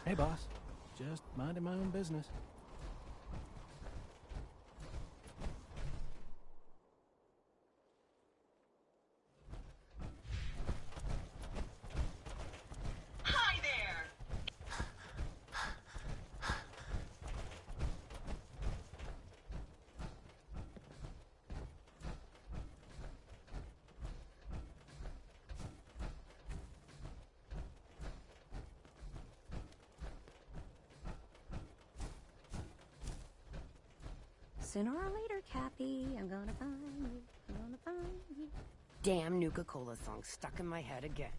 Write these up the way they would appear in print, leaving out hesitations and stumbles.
Hey, boss. Just minding my own business. Hi there! Sooner or later, Cappy, I'm gonna find you. I'm gonna find you. Damn Nuka-Cola song stuck in my head again.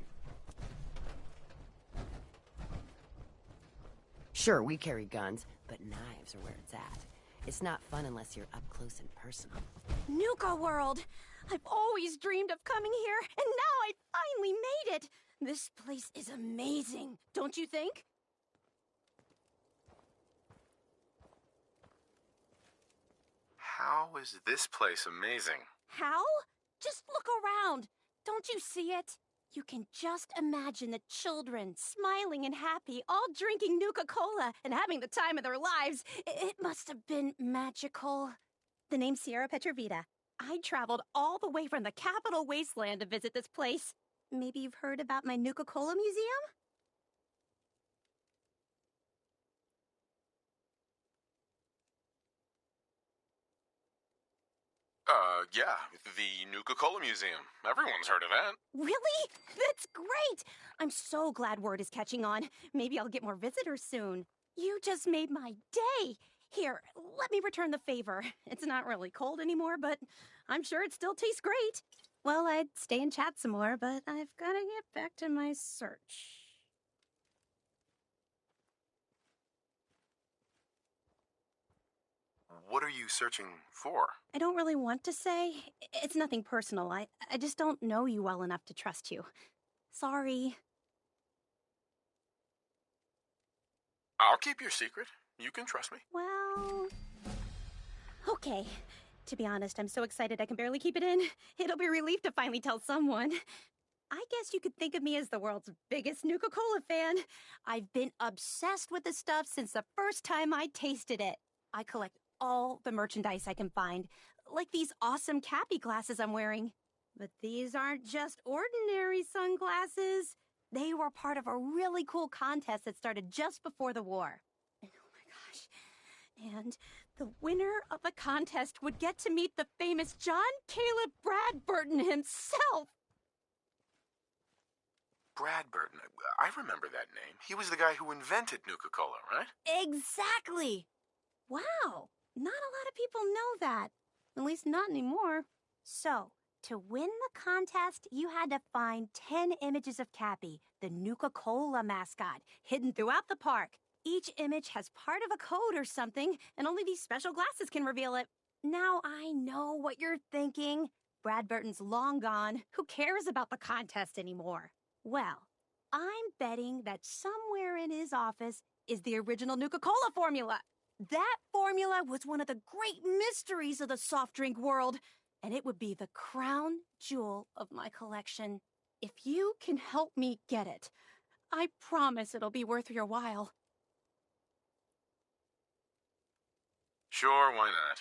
Sure, we carry guns, but knives are where it's at. It's not fun unless you're up close and personal. Nuka World! I've always dreamed of coming here, and now I finally made it! This place is amazing, don't you think? How is this place amazing? How? Just look around. Don't you see it? You can just imagine the children, smiling and happy, all drinking Nuka-Cola and having the time of their lives. It must have been magical. The name's Sierra Petrovita. I traveled all the way from the capital wasteland to visit this place. Maybe you've heard about my Nuka-Cola museum? Yeah, the Nuka-Cola Museum. Everyone's heard of that. Really? That's great! I'm so glad word is catching on. Maybe I'll get more visitors soon. You just made my day! Here, let me return the favor. It's not really cold anymore, but I'm sure it still tastes great. Well, I'd stay and chat some more, but I've gotta get back to my search. What are you searching for? I don't really want to say. It's nothing personal. I just don't know you well enough to trust you. Sorry. I'll keep your secret. You can trust me. Well... Okay. To be honest, I'm so excited I can barely keep it in. It'll be a relief to finally tell someone. I guess you could think of me as the world's biggest Nuka-Cola fan. I've been obsessed with this stuff since the first time I tasted it. I collect all the merchandise I can find, like these awesome Cappy glasses I'm wearing. But these aren't just ordinary sunglasses. They were part of a really cool contest that started just before the war. And oh my gosh. And the winner of the contest would get to meet the famous John Caleb Bradburton himself. Bradburton. I remember that name. He was the guy who invented Nuka-Cola, right? Exactly. Wow. Not a lot of people know that. At least not anymore. So, to win the contest, you had to find 10 images of Cappy, the Nuka-Cola mascot, hidden throughout the park. Each image has part of a code or something, and only these special glasses can reveal it. Now I know what you're thinking. Bradburton's long gone. Who cares about the contest anymore? Well, I'm betting that somewhere in his office is the original Nuka-Cola formula. That formula was one of the great mysteries of the soft drink world, and it would be the crown jewel of my collection. If you can help me get it, I promise it'll be worth your while. Sure, why not?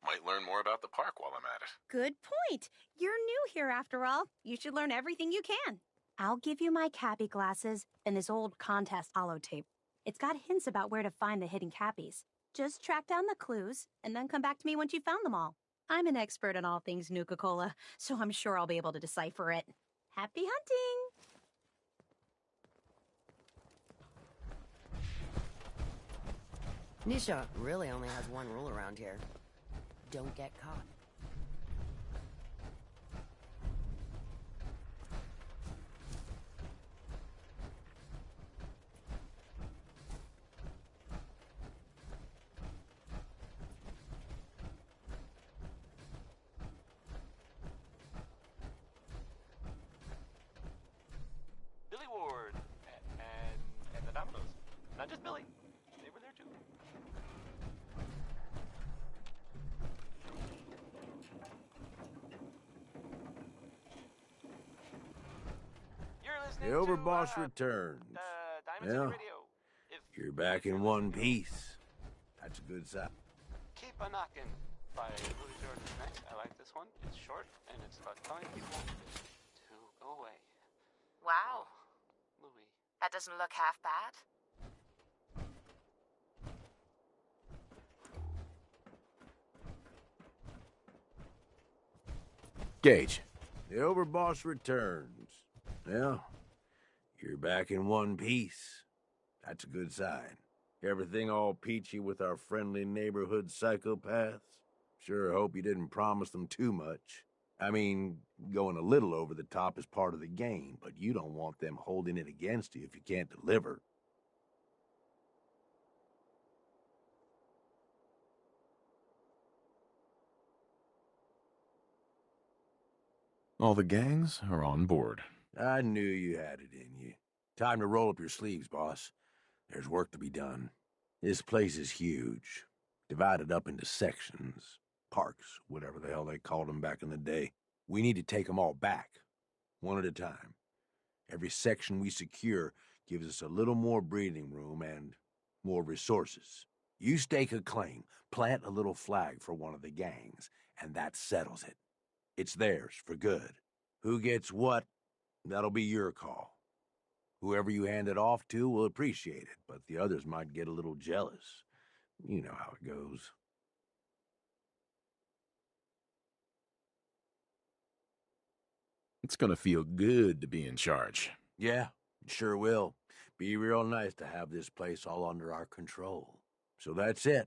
Might learn more about the park while I'm at it. Good point. You're new here after all. You should learn everything you can. I'll give you my Cappy glasses and this old contest holotape. It's got hints about where to find the hidden Cappies. Just track down the clues, and then come back to me once you've found them all. I'm an expert on all things Nuka-Cola, so I'm sure I'll be able to decipher it. Happy hunting! Nisha really only has one rule around here. Don't get caught. Billy Ward and the Dominoes. Not just Billy. They were there too. You're listening The to overboss returned. Diamonds Yeah. on the Radio. You're back in one piece. That's a good sign. Keep a Knockin' by Louis Jordan next. I like this one. It's short and it's about telling people to go away. Wow, Louis. that doesn't look half bad. Gage. The overboss returns. Well, you're back in one piece. That's a good sign. Everything all peachy with our friendly neighborhood psychopaths? Sure hope you didn't promise them too much. I mean, going a little over the top is part of the game, but you don't want them holding it against you if you can't deliver. All the gangs are on board. I knew you had it in you. Time to roll up your sleeves, boss. There's work to be done. This place is huge, divided up into sections, parks, whatever the hell they called them back in the day. We need to take them all back, one at a time. Every section we secure gives us a little more breathing room and more resources. You stake a claim, plant a little flag for one of the gangs, and that settles it. It's theirs for good. Who gets what, that'll be your call. Whoever you hand it off to will appreciate it, but the others might get a little jealous. You know how it goes. It's gonna feel good to be in charge. Yeah, it sure will. Be real nice to have this place all under our control. So that's it.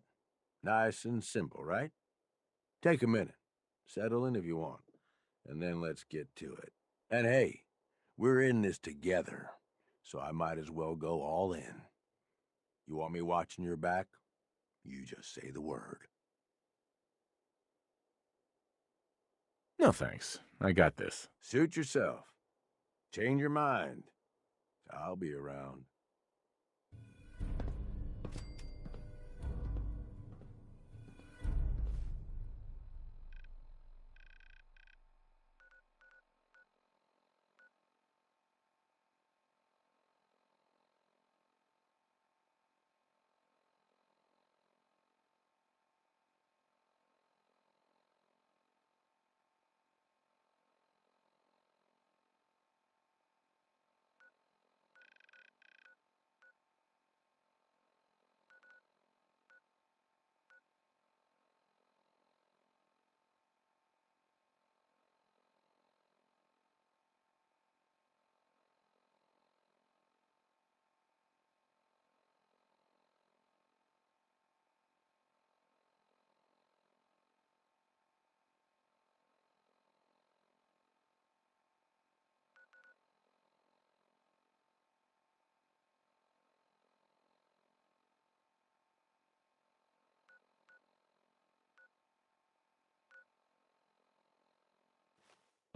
Nice and simple, right? Take a minute. Settle in if you want. And then let's get to it. And hey, we're in this together, so I might as well go all in. You want me watching your back? You just say the word. No thanks. I got this. Suit yourself. Change your mind. I'll be around.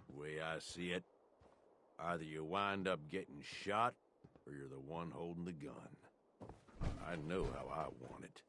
The way I see it, either you wind up getting shot, or you're the one holding the gun. I know how I want it.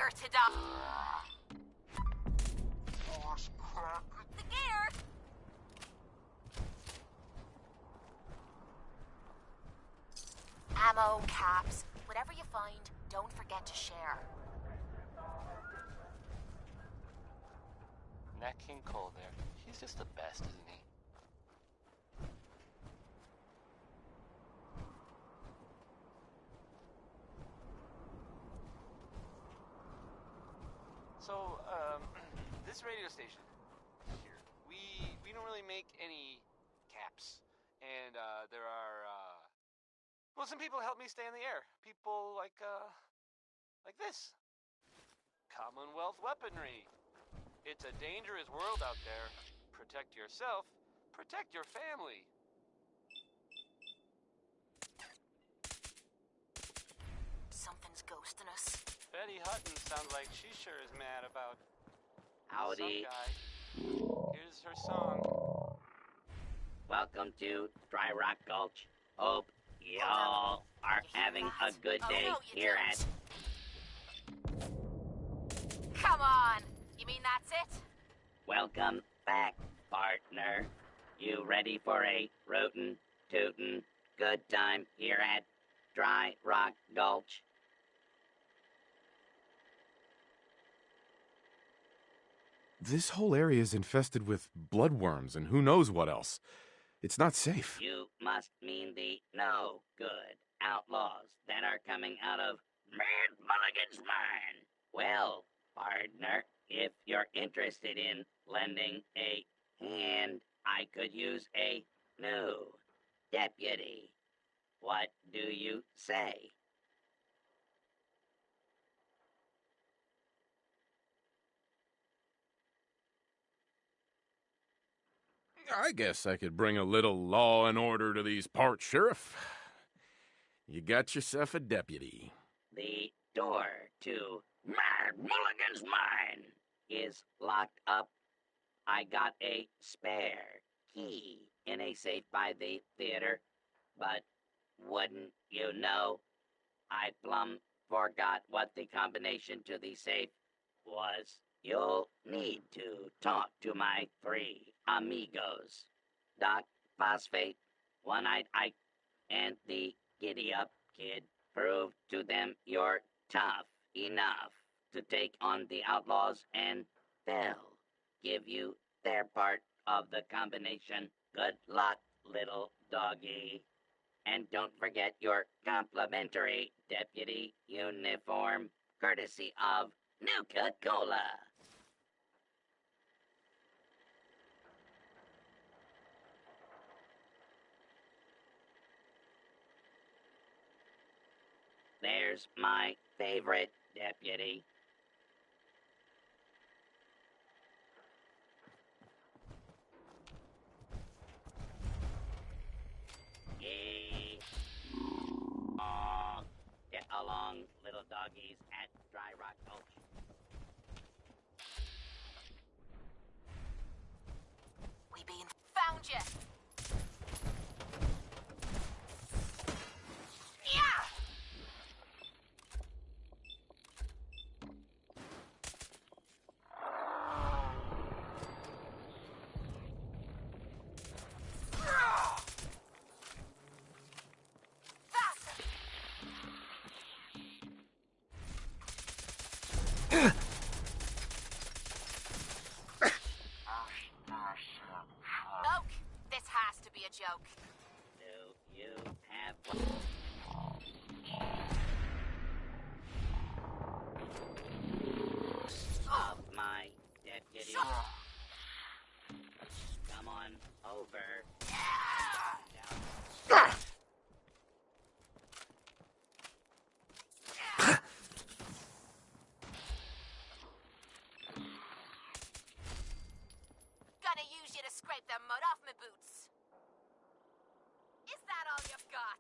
gear to the gear! Ammo, caps, whatever you find, don't forget to share. Nat King Cole there. He's just the best, isn't he? So, this radio station here, we don't really make any caps. And, there are, well, some people help me stay in the air. People like this. Commonwealth weaponry. It's a dangerous world out there. Protect yourself. Protect your family. Something's ghosting us. Betty Hutton sounds like she sure is mad about Howdy. some guy. Here's her song. Welcome to Dry Rock Gulch. Hope y'all are having a good day here at... Come on! You mean that's it? Welcome back, partner. You ready for a rootin', tootin' good time here at Dry Rock Gulch? This whole area is infested with bloodworms and who knows what else. It's not safe. You must mean the no good outlaws that are coming out of Mad Mulligan's mine. Well, partner, if you're interested in lending a hand, I could use a new deputy. What do you say? I guess I could bring a little law and order to these parts, Sheriff. You got yourself a deputy. The door to Mad Mulligan's mine is locked up. I got a spare key in a safe by the theater, but wouldn't you know, I plumb forgot what the combination to the safe was. You'll need to talk to my 3 amigos, Doc, Phosphate, One-Eyed Ike, and the Giddy-Up Kid. Prove to them you're tough enough to take on the outlaws, and they'll give you their part of the combination. Good luck, little doggy. And don't forget your complimentary deputy uniform, courtesy of Nuka Cola. There's my favorite deputy. Yay. Get along, little doggies, at Dry Rock Gulch. We been found you. Yeah! Oak, this has to be a joke. Do you have of my deputy? Come on over. Gonna use you to scrape the mud off my boots. Is that all you've got?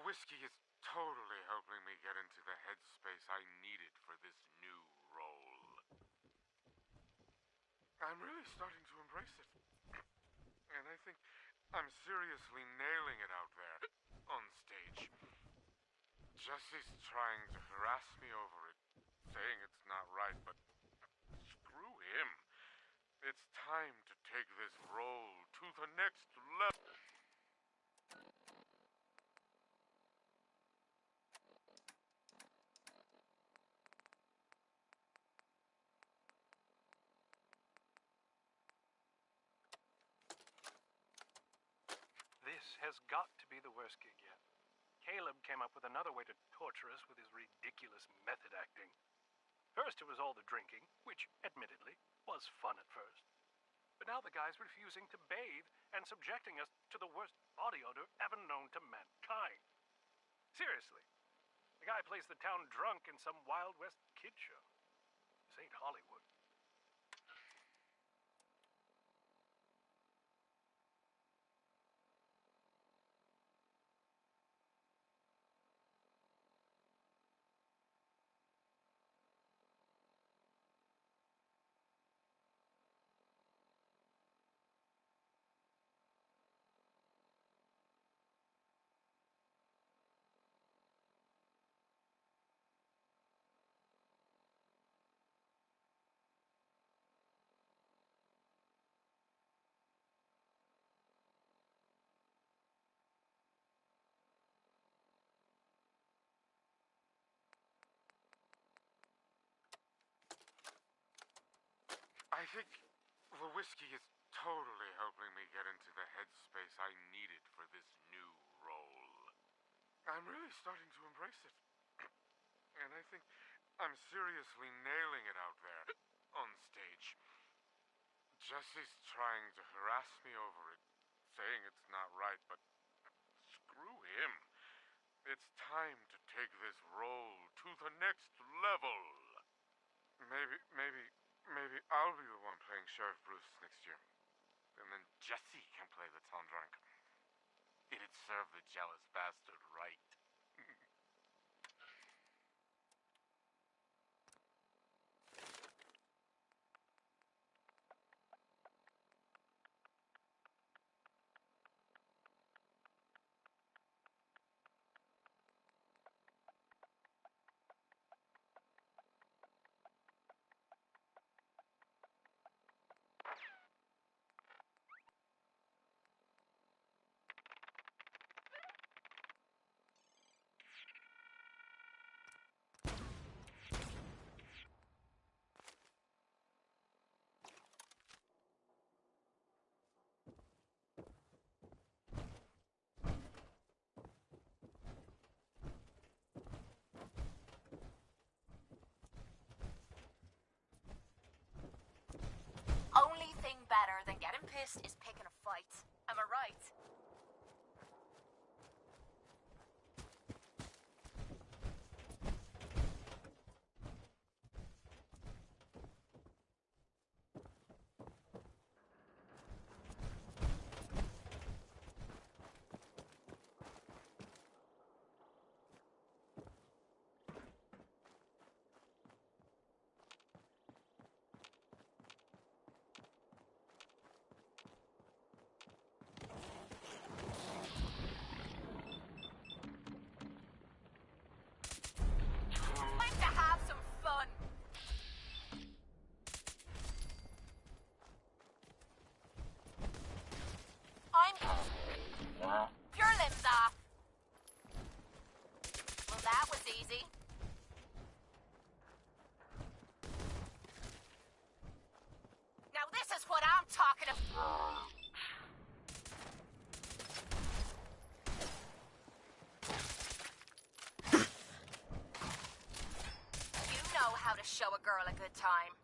whiskey is totally helping me get into the headspace I needed for this new role. I'm really starting to embrace it. And I think I'm seriously nailing it out there on stage. Jesse's trying to harass me over it, saying it's not right, but screw him. It's time to take this role to the next level. This has got to be the worst gig yet. Caleb came up with another way to torture us with his ridiculous method acting. First it was all the drinking, which, admittedly, was fun at first. But now the guy's refusing to bathe and subjecting us to the worst body odor ever known to mankind. Seriously, the guy plays the town drunk in some Wild West kid show. This ain't Hollywood. I think the whiskey is totally helping me get into the headspace I needed for this new role. I'm really starting to embrace it. And I think I'm seriously nailing it out there on stage. Jesse's trying to harass me over it, saying it's not right, but screw him. It's time to take this role to the next level. Maybe I'll be the one playing Sheriff Bruce next year. And then Jesse can play the town drunk. It'd serve the jealous bastard right. Only thing better than getting pissed is picking a fight. Am I right? Time to have some fun. I'm pure limbs off. Well, that was easy. Now this is what I'm talking about. You know how to show a girl a good time.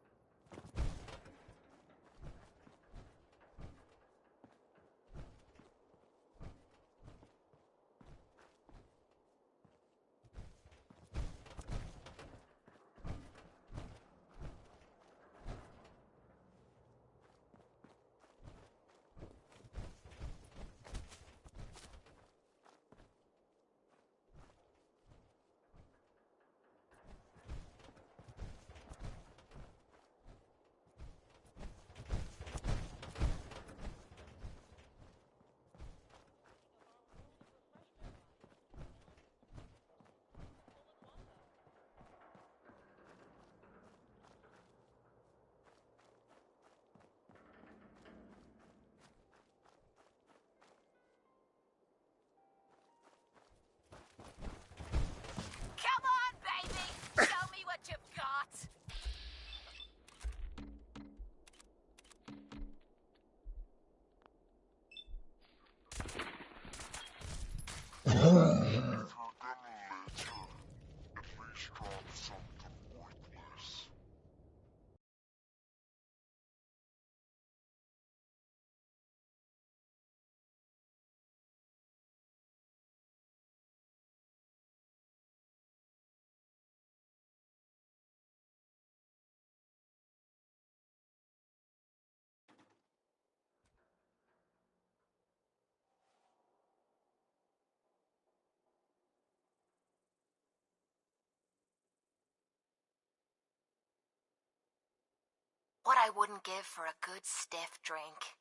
I wouldn't give for a good stiff drink.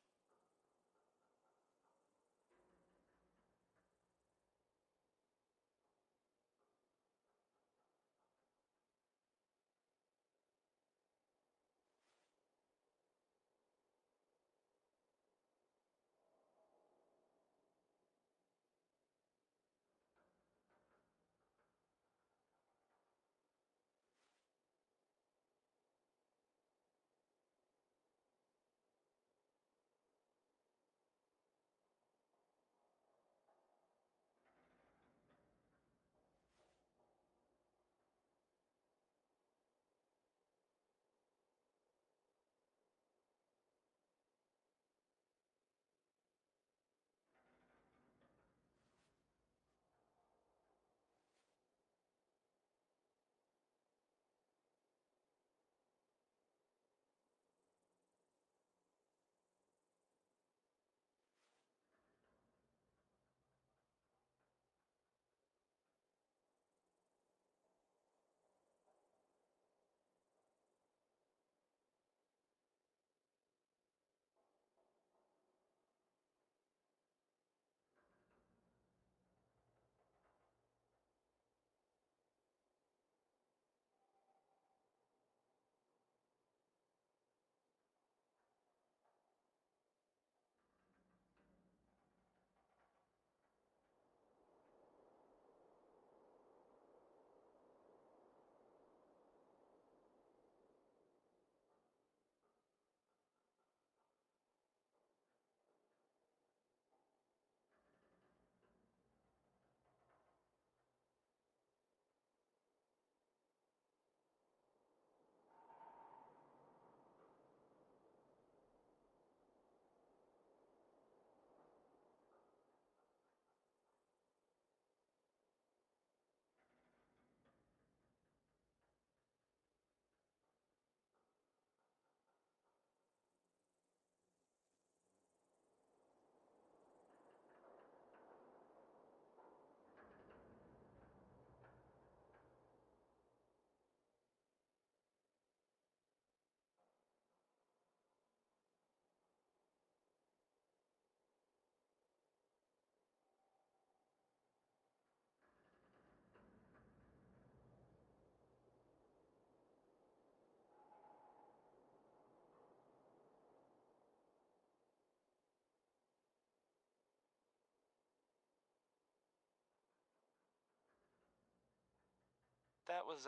That was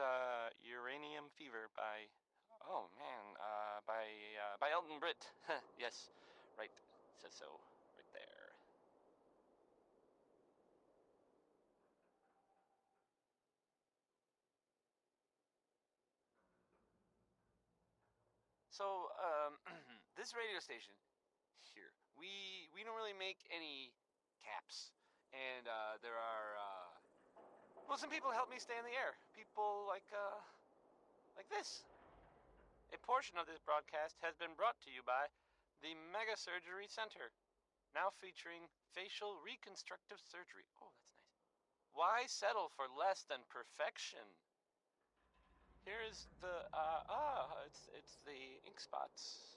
Uranium Fever by, oh man, by Elton Britt. Yes, right. Says so, right there. So, this radio station here, we don't really make any caps, and there are well, some people help me stay in the air. People like this. A portion of this broadcast has been brought to you by the Mega Surgery Center, now featuring facial reconstructive surgery. Oh, that's nice. Why settle for less than perfection? Here's the it's the ink spots.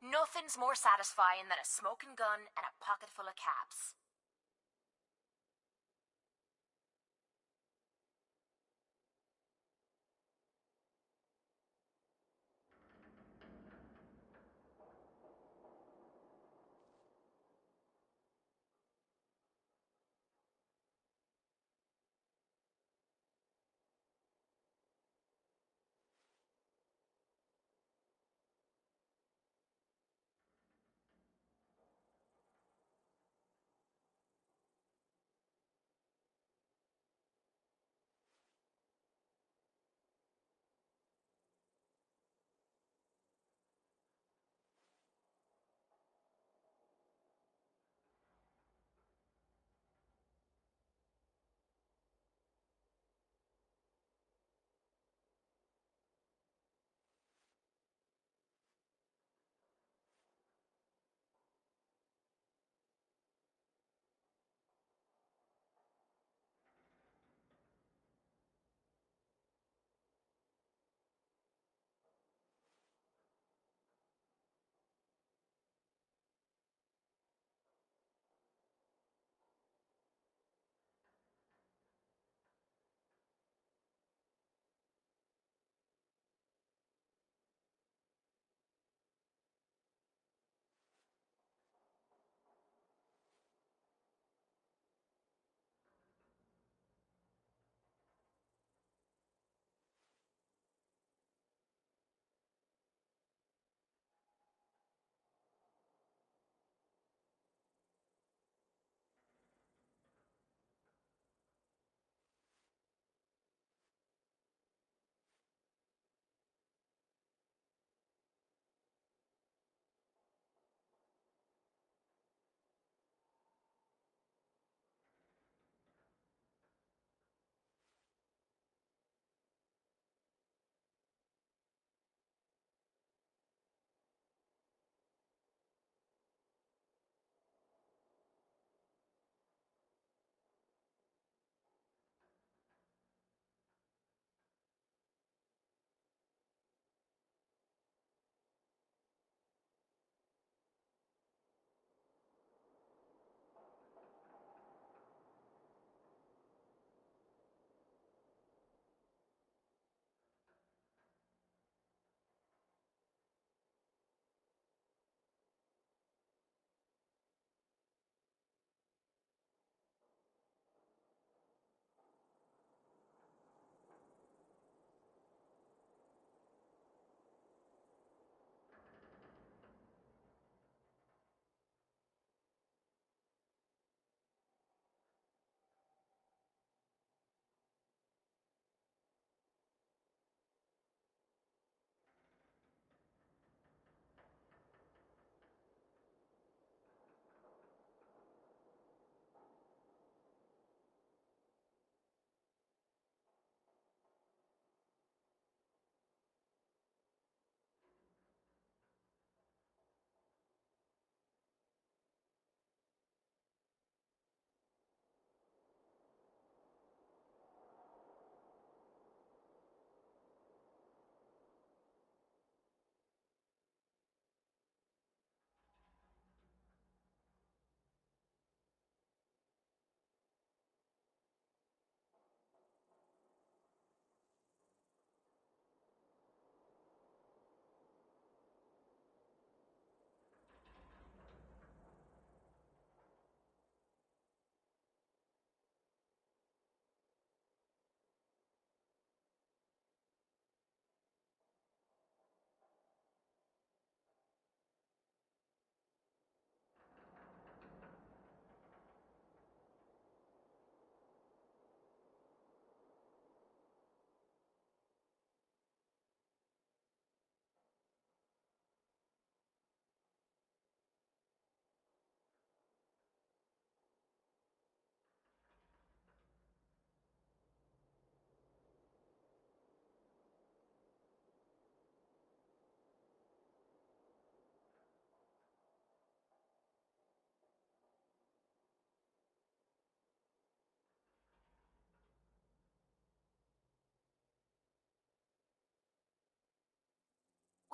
Nothing's more satisfying than a smoking gun and a pocket full of caps.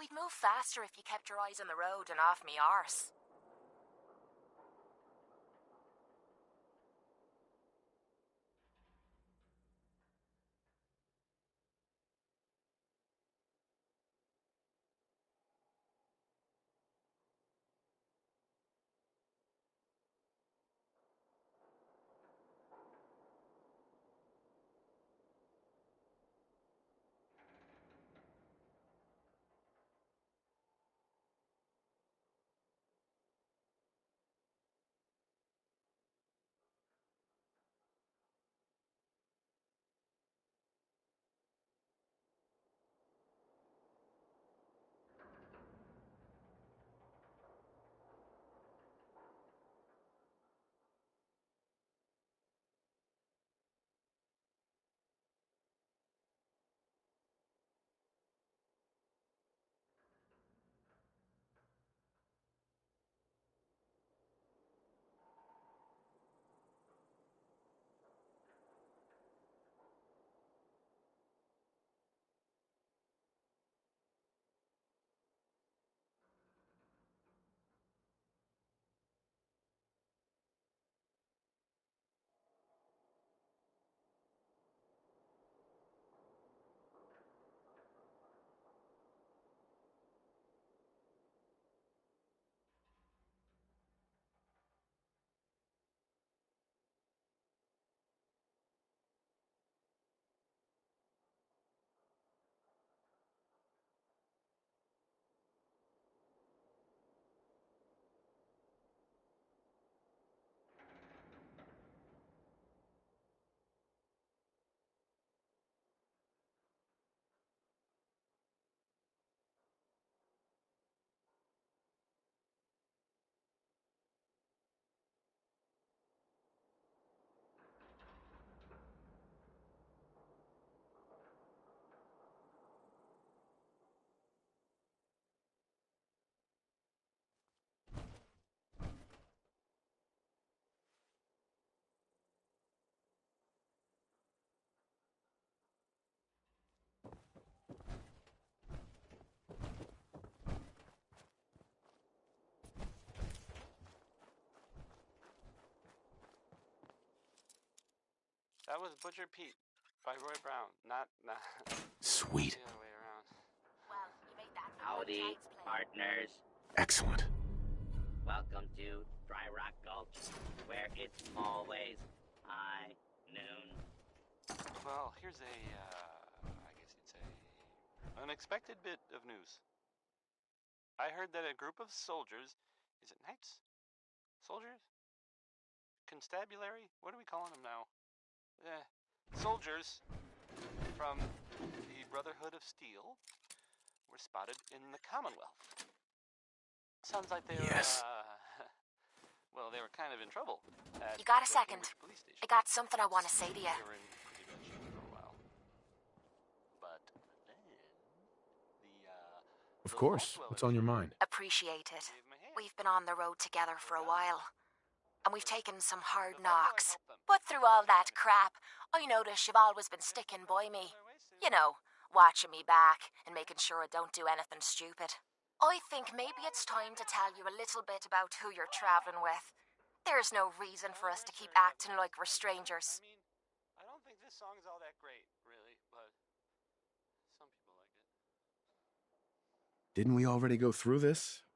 We'd move faster if you kept your eyes on the road and off me arse. That was Butcher Pete by Roy Brown. Not Sweet. the other way around. Well, you made that for Howdy, Child's Play. partners. Excellent. Welcome to Dry Rock Gulch, where it's always high noon. Well, here's a, I guess you'd say, unexpected bit of news. I heard that a group of soldiers, is it knights? Soldiers? Constabulary? What are we calling them now? Soldiers from the Brotherhood of Steel were spotted in the Commonwealth. Sounds like they were, Yes. well, they were kind of in trouble. At You got a the second? Cambridge Police Station. I got something I want to say to you. They were in pretty bad shape for a while. But then, Of course. What's on your mind? Appreciate it. We've been on the road together for a while. And we've taken some hard knocks. But through all that crap, I notice you've always been sticking by me. You know, watching me back and making sure I don't do anything stupid. I think maybe it's time to tell you a little bit about who you're traveling with. There's no reason for us to keep acting like we're strangers. I mean, I don't think this song's all that great, really, but some people like it. Didn't we already go through this?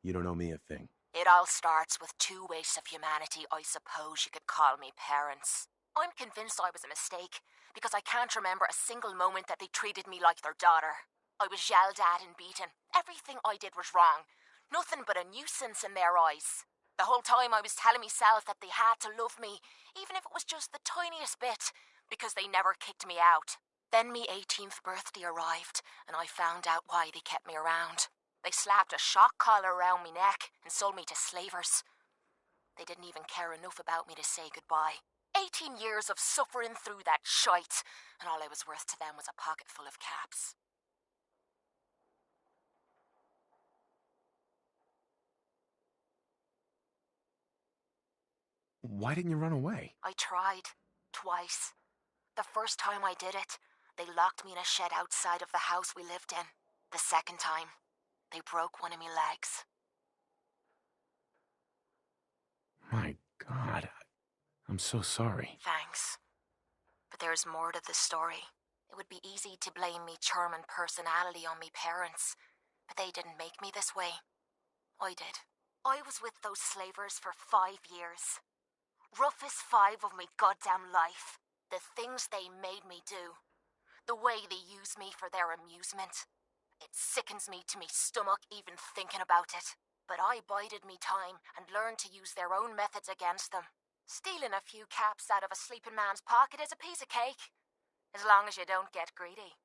You don't owe me a thing. It all starts with two wastes of humanity I suppose you could call me parents. I'm convinced I was a mistake, because I can't remember a single moment that they treated me like their daughter. I was yelled at and beaten. Everything I did was wrong. Nothing but a nuisance in their eyes. The whole time I was telling myself that they had to love me, even if it was just the tiniest bit, because they never kicked me out. Then me 18th birthday arrived, and I found out why they kept me around. They slapped a shock collar around me neck and sold me to slavers. They didn't even care enough about me to say goodbye. 18 years of suffering through that shite, and all I was worth to them was a pocket full of caps. Why didn't you run away? I tried. Twice. The first time I did it, they locked me in a shed outside of the house we lived in. The second time, they broke one of me legs. My God. I'm so sorry. Thanks. But there's more to the story. It would be easy to blame me charming personality on me parents, but they didn't make me this way. I did. I was with those slavers for 5 years. Roughest 5 of me goddamn life. The things they made me do. The way they use me for their amusement. It sickens me to me stomach even thinking about it. But I bided me time and learned to use their own methods against them. Stealing a few caps out of a sleeping man's pocket is a piece of cake. As long as you don't get greedy.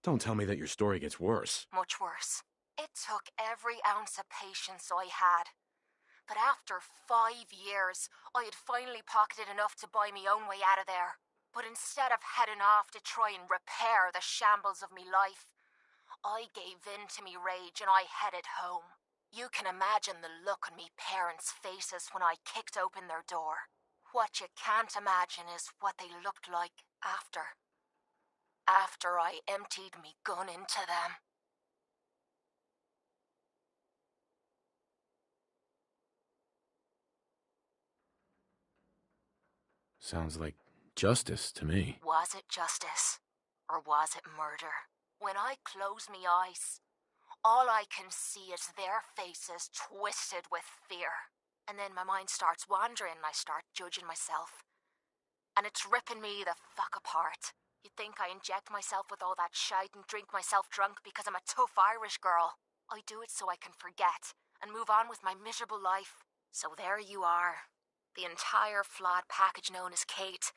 Don't tell me that your story gets worse. Much worse. It took every ounce of patience I had. But after 5 years, I had finally pocketed enough to buy me own way out of there. But instead of heading off to try and repair the shambles of me life, I gave in to me rage and I headed home. You can imagine the look on me parents' faces when I kicked open their door. What you can't imagine is what they looked like after. After I emptied me gun into them. Sounds like justice to me. Was it justice? Or was it murder? When I close me eyes, all I can see is their faces twisted with fear. And then my mind starts wandering and I start judging myself. And it's ripping me the fuck apart. You'd think I inject myself with all that shite and drink myself drunk because I'm a tough Irish girl. I do it so I can forget and move on with my miserable life. So there you are. The entire flawed package known as Kate,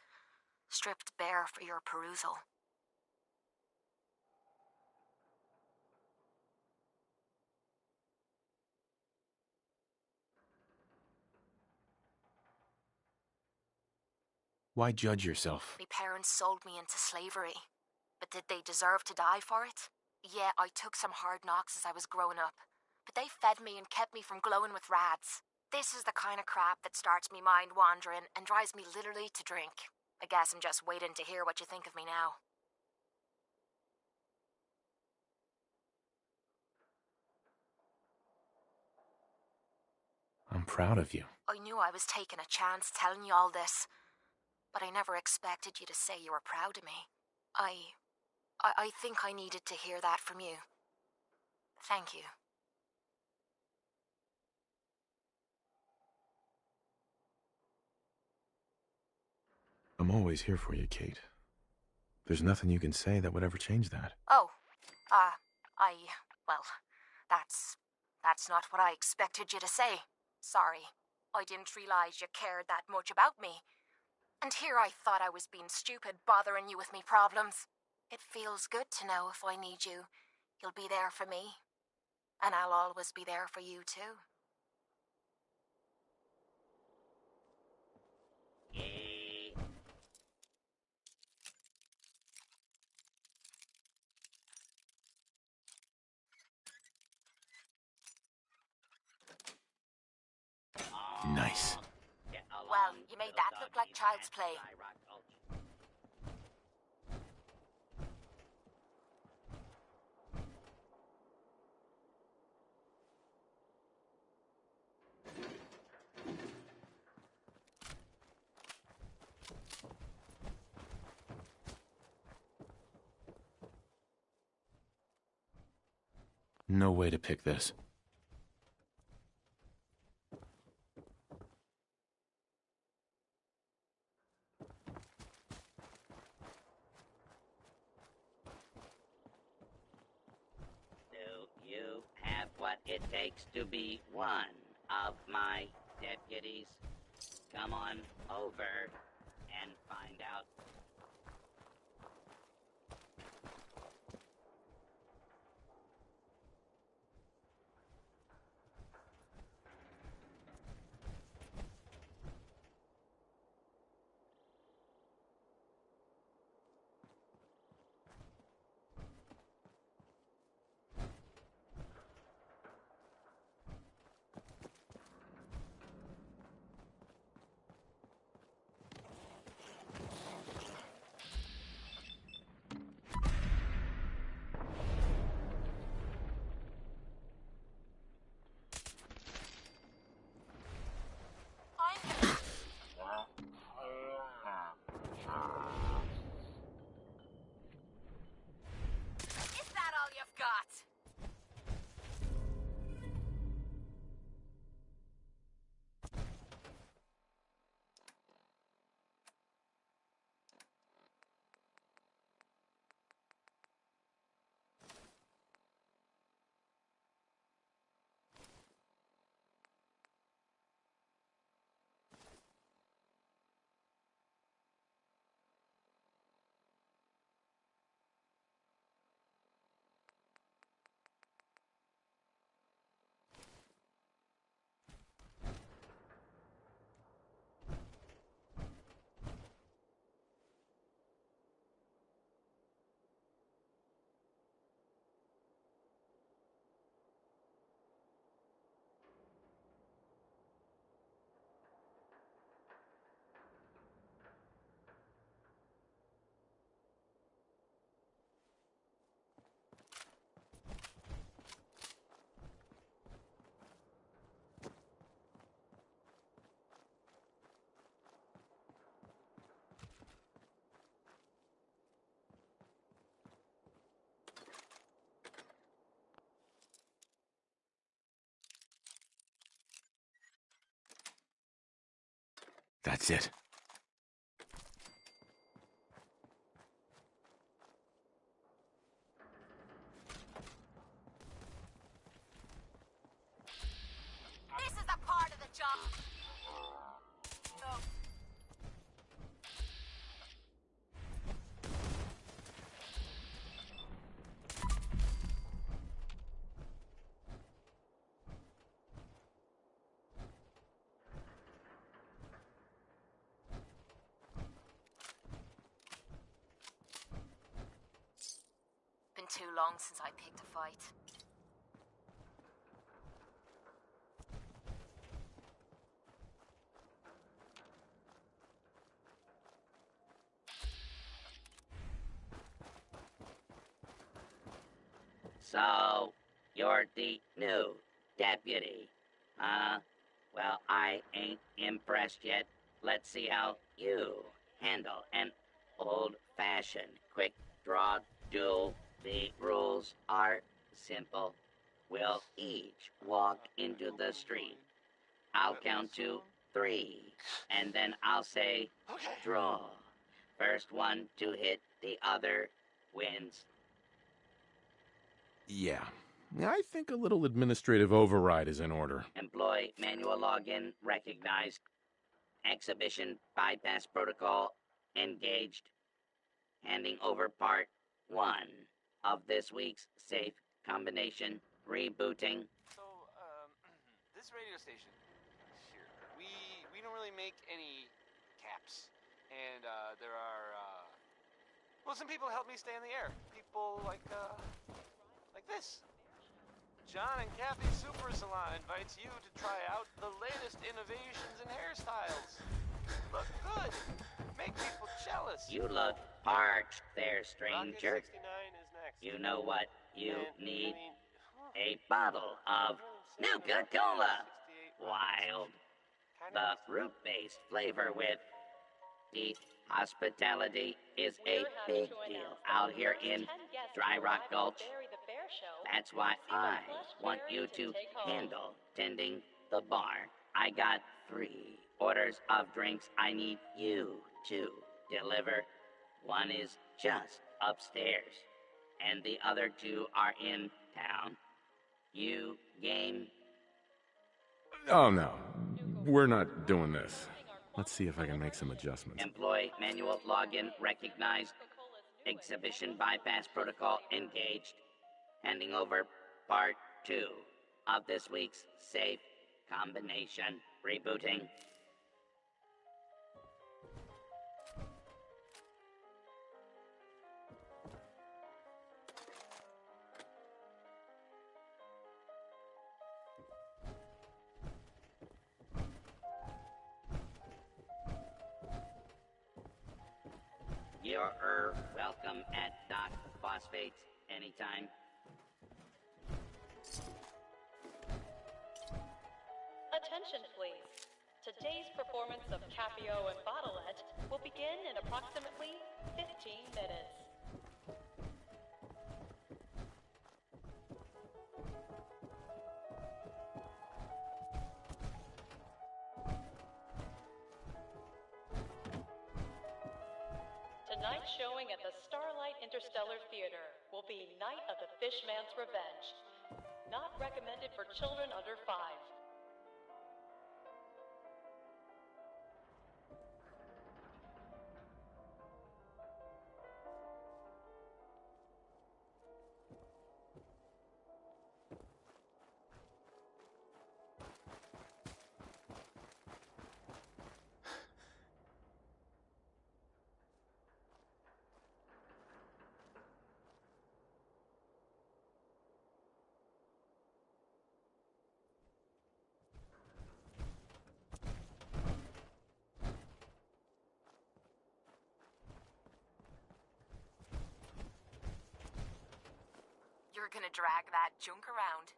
stripped bare for your perusal. Why judge yourself? My parents sold me into slavery. But did they deserve to die for it? Yeah, I took some hard knocks as I was growing up. But they fed me and kept me from glowing with rads. This is the kind of crap that starts me mind wandering and drives me literally to drink. I guess I'm just waiting to hear what you think of me now. I'm proud of you. I knew I was taking a chance telling you all this, but I never expected you to say you were proud of me. I think I needed to hear that from you. Thank you. I'm always here for you, Kate. There's nothing you can say that would ever change that. Oh, well, that's not what I expected you to say. Sorry. I didn't realize you cared that much about me. And here I thought I was being stupid, bothering you with me problems. It feels good to know if I need you, you'll be there for me. And I'll always be there for you, too. Nice. Well, you made that look like child's play. No way to pick this. Do you have what it takes to be one of my deputies? Come on over and find out. That's it. This is the part of the job. Oh. Been too long since I picked a fight. So, you're the new deputy, huh? Well, I ain't impressed yet. Let's see how you handle an old-fashioned quick draw duel. The rules are simple. We'll each walk into the street. I'll count to 3, and then I'll say, draw. First one to hit the other wins. Yeah. I think a little administrative override is in order. Employ manual login recognized. Exhibition bypass protocol engaged. Handing over part 1 of this week's safe combination. Rebooting. So, this radio station here, we don't really make any caps. And, there are, well, some people help me stay in the air. People like this. John and Kathy Super Salon invites you to try out the latest innovations in hairstyles. Look good. Make people jealous. You look parched there, stranger. Rocket 69 is next. You know what you need? A bottle of Nuka-Cola. Wild. The fruit-based flavor with deep hospitality is a big deal out here in Dry Rock Gulch. That's why I want you to handle tending the bar. I got 3 orders of drinks I need you to deliver. One is just upstairs, and the other 2 are in town. You game? Oh, no. We're not doing this. Let's see if I can make some adjustments. Employ manual login recognized. Exhibition bypass protocol engaged. Handing over part 2 of this week's safe combination. Rebooting. You're welcome at Doc Phosphates anytime. Attention, please. Today's performance of Capio and Bottlette will begin in approximately 15 minutes. Tonight's showing at the Starlight Interstellar Theater will be Night of the Fishman's Revenge. Not recommended for children under 5. You're gonna drag that junk around.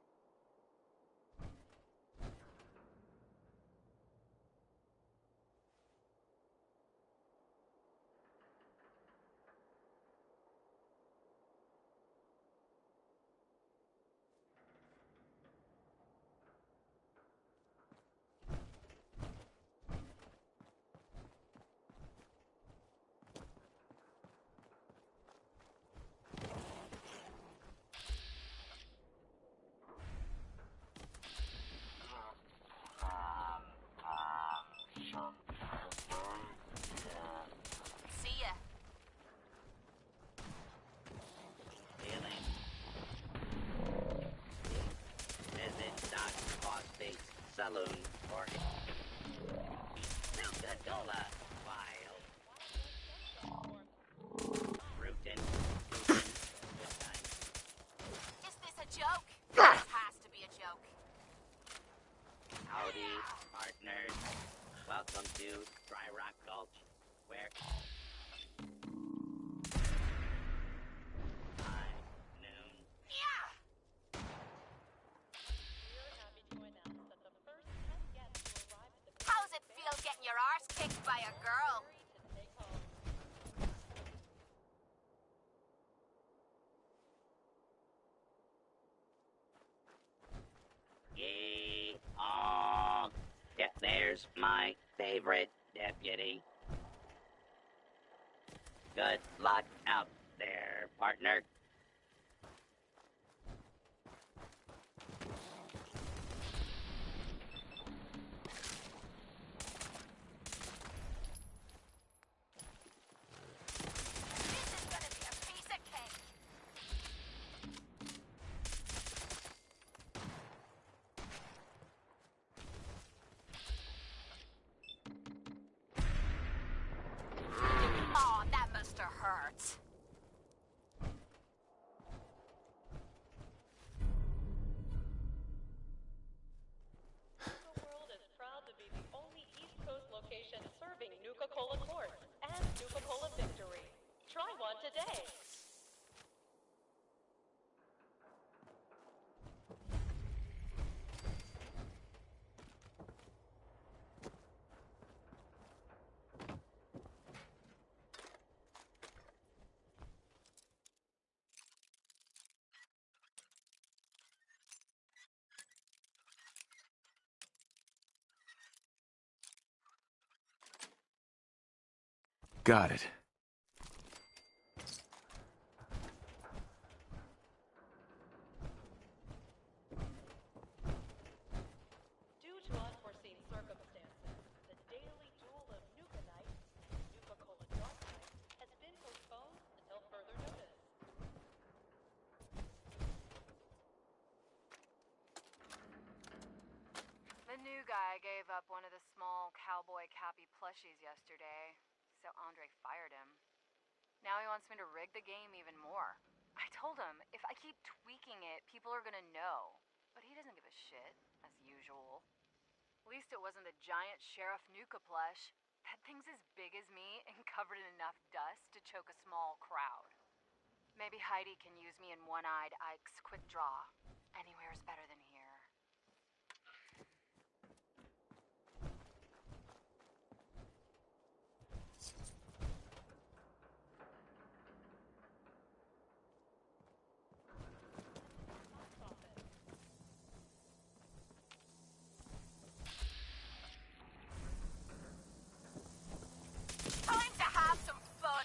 saloon for Nuka-Cola. Wild. Rootin'. Is this a joke? This has to be a joke. Howdy, partners. Welcome to Dry Rock Gulch, where noon. Yeah! We're happy to announce that the first 10 guests to arrive at the How's it feel getting your arse kicked by a girl? to take home. Yay! Oh, yep, there's my favorite deputy. Good luck out there, partner. This is gonna be a piece of cake. Oh, that must have hurt. The World is proud to be the only East Coast location serving Nuka-Cola Quartz and Nuka-Cola Victory. Try one today. Got it. Due to unforeseen circumstances, the daily duel of Nuka Knights and Nuka-Cola Dark Knights has been postponed until further notice. The new guy gave up one of the small cowboy Cappy plushies yesterday, so Andre fired him. Now he wants me to rig the game even more. I told him if I keep tweaking it, people are gonna know. But he doesn't give a shit, as usual. At least it wasn't the giant Sheriff Nuka plush. That thing's as big as me and covered in enough dust to choke a small crowd. Maybe Heidi can use me in One-Eyed Ike's quick draw. Anywhere's better than here. Time to have some fun.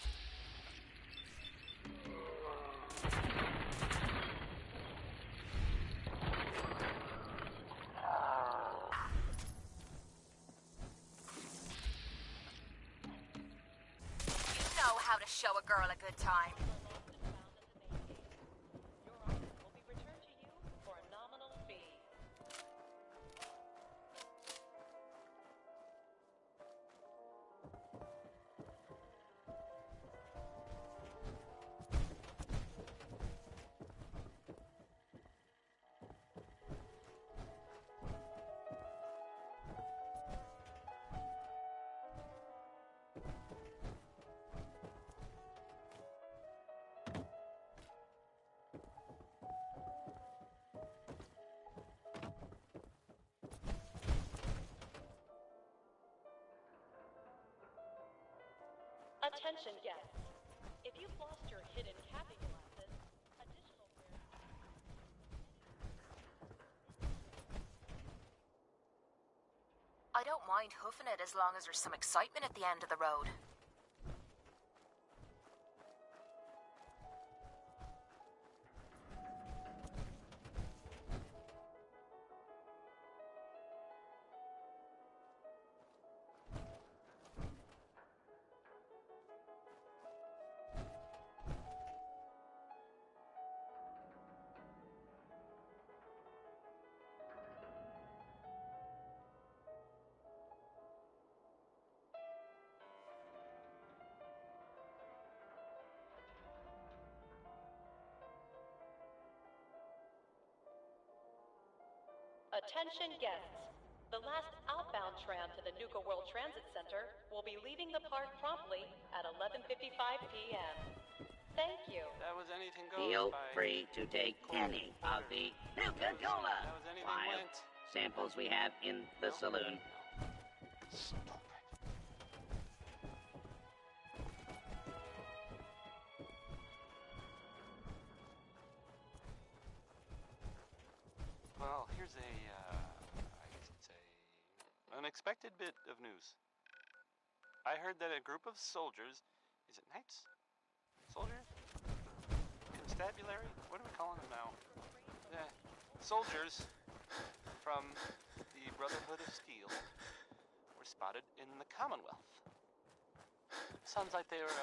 You know how to show a girl a good time. Your items will be returned to you for a nominal fee. Attention guests. If you've lost your hidden capping glasses, additional I don't mind hoofing it as long as there's some excitement at the end of the road. Attention guests. The last outbound tram to the Nuka World Transit Center will be leaving the park promptly at 11:55 p.m. Thank you. That was anything goes. Feel by free to take any of the Nuka-Cola That was anything wild went. samples we have in the saloon. Stupid. Well, here's I guess it's a unexpected bit of news. I heard that a group of soldiers, is it knights? Soldiers? Constabulary? What are we calling them now? Soldiers from the Brotherhood of Steel were spotted in the Commonwealth. Sounds like they were,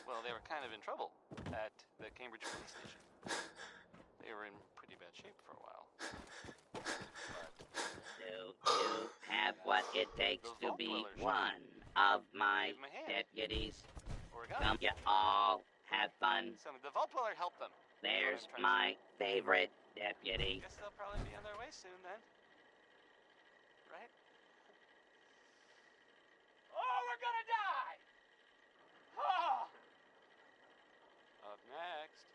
well, they were kind of in trouble at the Cambridge police station. They were in pretty bad shape for a while. Do you have what it takes to be one of my deputies? Come, you all have fun. The Vault Dweller helped them. There's my favorite deputy. Guess they'll probably be on their way soon then. Right? Oh, we're gonna die! Oh! Up next.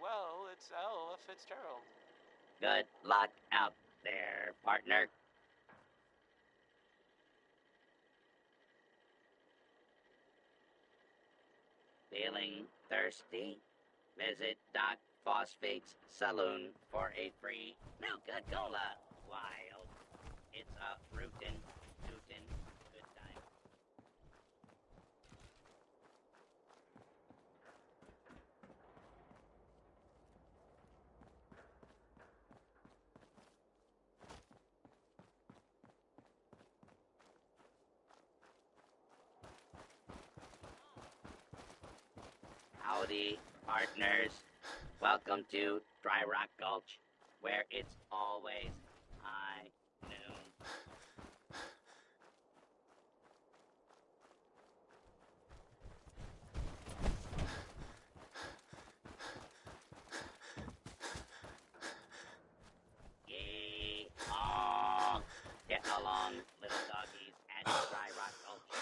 Well, it's Ella Fitzgerald. Good luck out there, partner. Feeling thirsty? Visit Doc Phosphate's saloon for a free Nuka-Cola. Wild. It's a rootin', tootin' good time. Howdy, partners. Welcome to Dry Rock Gulch, where it's always high noon. Yee-haw! Get along, little doggies, at Dry Rock Gulch.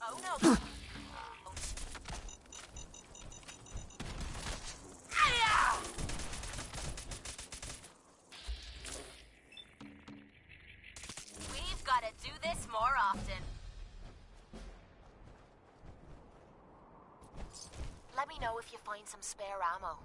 Oh no! We've got to do this more often. Let me know if you find some spare ammo.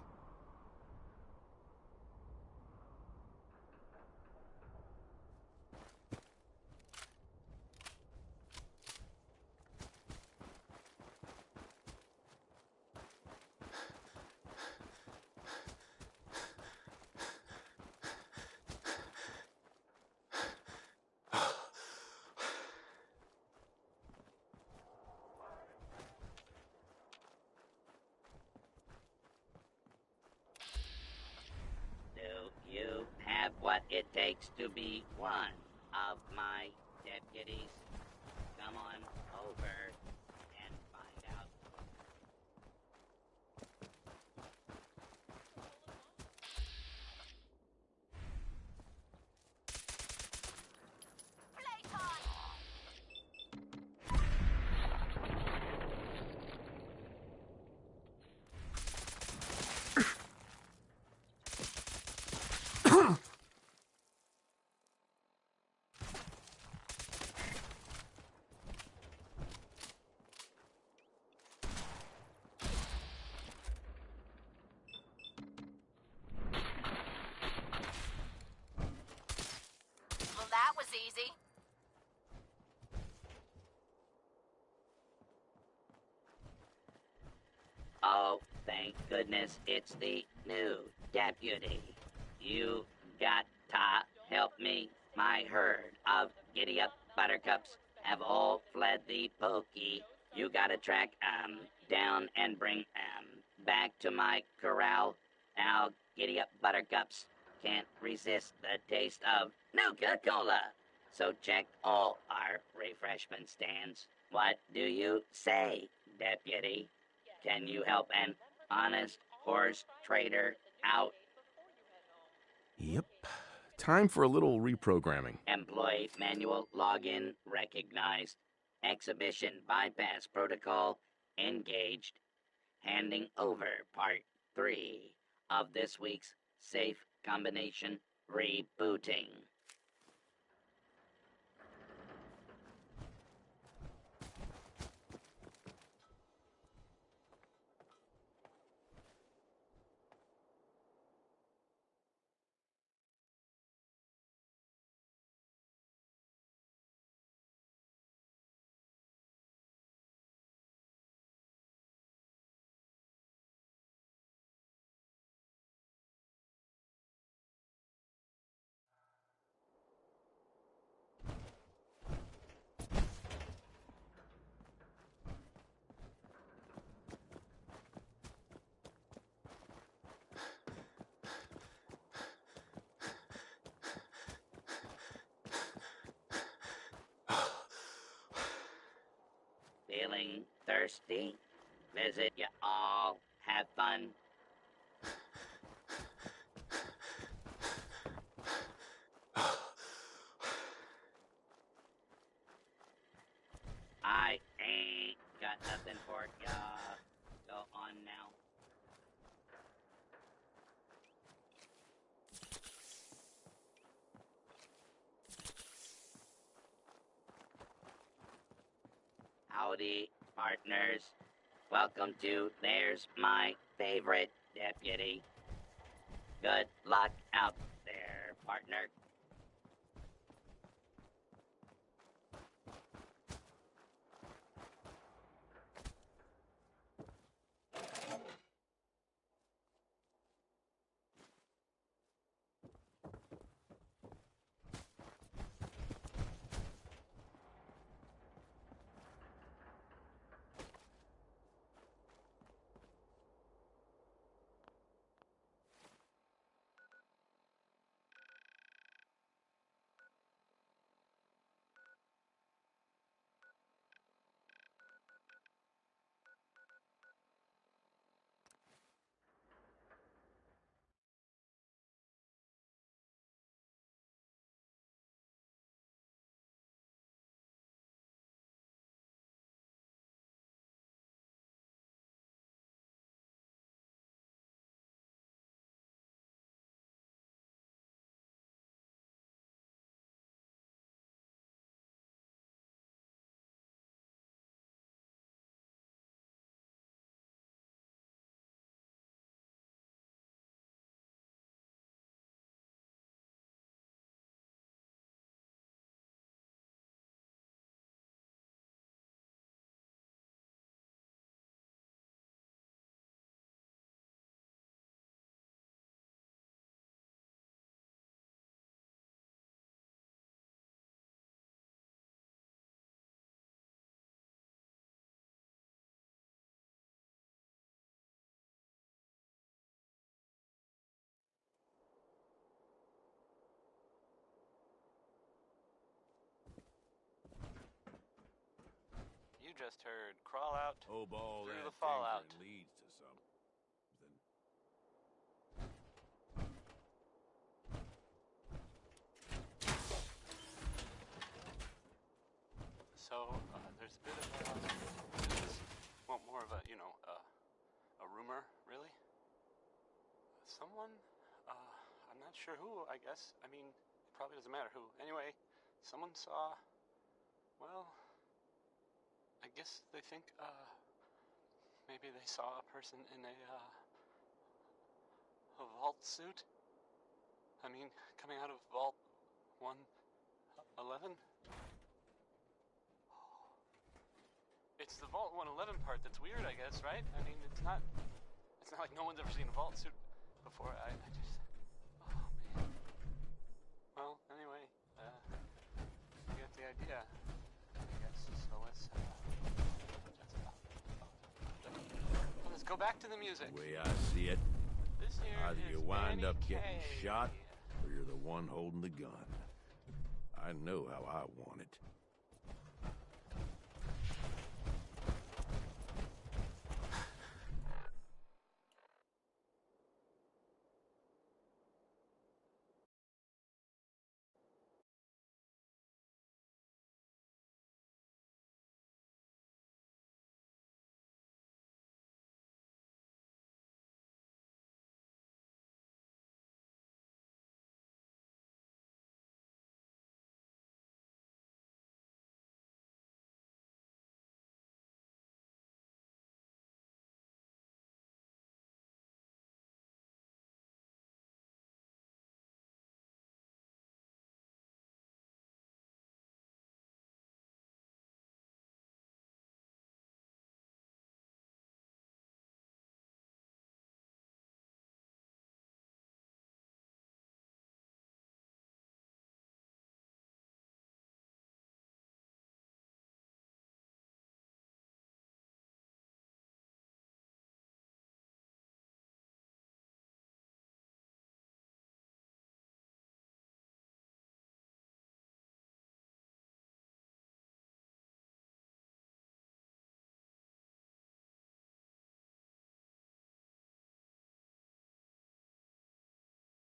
Do you have what it takes to be one of my deputies? Come on over and find out. was easy. Oh, thank goodness it's the new deputy. You got to help me. My herd of giddy-up buttercups have all fled the pokey. You gotta track down and bring back to my corral. Now, giddy-up buttercups can't resist the taste of Nuka-Cola. So check all our refreshment stands. What do you say, deputy? Can you help an honest horse trader out? Yep. Time for a little reprogramming. Employee manual login recognized. Exhibition bypass protocol engaged. Handing over part 3 of this week's safe combination rebooting. Feeling thirsty? Visit ya all. Have fun. I ain't got nothing for ya. Go on now. Howdy, partners. Welcome to There's My Favorite Deputy. Good luck out there, partner. You just heard Crawl Out Hope all Through that the Fallout. tinkering leads to something. So, there's a bit of well, more of a, a rumor, really. Someone, I'm not sure who, I guess. I mean, it probably doesn't matter who. Anyway, someone saw, well, I guess they think, maybe they saw a person in a vault suit. I mean, coming out of Vault 1 11? It's the Vault 111 part that's weird, I guess, right? I mean, it's not like no one's ever seen a Vault suit before. I just... Oh, man. Well, anyway, you get the idea, I guess. So let's go back to the music. The way I see it, This here either is you wind Manny up getting K. shot, or you're the one holding the gun. I know how I want it.